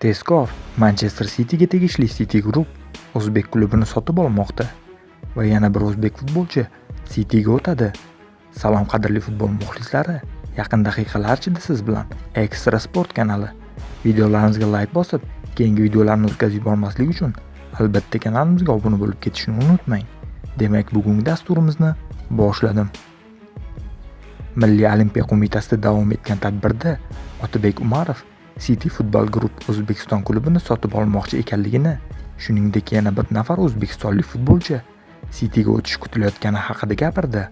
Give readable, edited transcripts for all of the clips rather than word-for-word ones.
Tezkor Manchester Cityga tegishli City Group o'zbek klubini sotib olmoqda va yana bir o'zbek futbolchi Cityga o'tadi. Salom qadrli futbol muxlislari, yaqin daqiqalar ichida siz bilan Extra Sport kanali. Videolarimizga like bosib, keyingi videolarni o'tkazib yubormaslik uchun albatta kanalimizga obuna bo'lib ketishni unutmang. Demak, bugungi dasturimizni boshladim. Milliy Olimpiya qo'mitasida davom etgan tadbirda Otabek Umarov City Football Group O'zbekiston klubini sotib olmoqchi ekanligini, shuningdek yana bir nafar o'zbekistonlik futbolchi Cityga o'tishi kutilayotgani haqida gapirdi.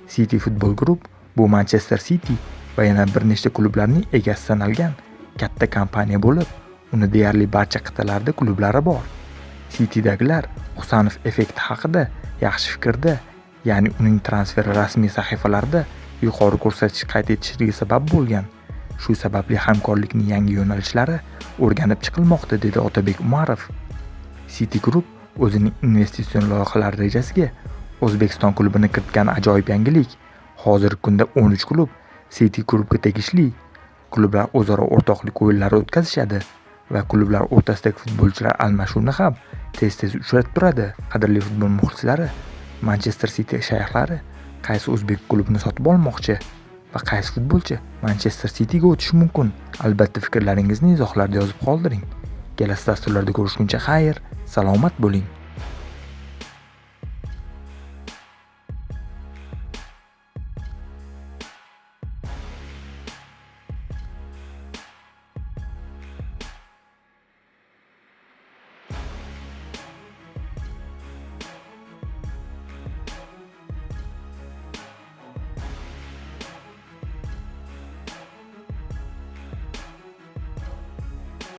City Football Group bu Manchester City va yana bir nechta klublarning egasi sanalgan katta kompaniya bo'lib, uni deyarli barcha qit'alarda klublari bor. Citydagilar Husanov effekti haqida yaxshi fikrda, ya'ni uning transferi rasmiy sahifalarida yuqori ko'rsatkich qayd etishligi sabab bo'lgan. Shu sababli hamkorlikning yangi yo'nalishlari o'rganib chiqilmoqda, dedi Otabek Umarov. City Group o'zining investitsion loyihalari rejasiga O'zbekiston klubini kiritgan ajoyib yangilik. Hozirgi kunda 13 klub City Groupga tegishli. Klublar o'zaro o'rtoqlik o'yinlari o'tkazishadi va klublar o'rtasidagi futbolchilar almashuvini ham tez-tez uchratib turadi. Qadrli futbol muxlislari, Manchester City shayxlari qaysi o'zbek klubini sotib olmoqchi va qaysi futbolchi Manchester Cityga o'tishi mumkin? Albatta fikrlaringizni izohlarda yozib qoldiring. Kelasi dasturlarda ko'rishguncha xayr, salomat bo'ling.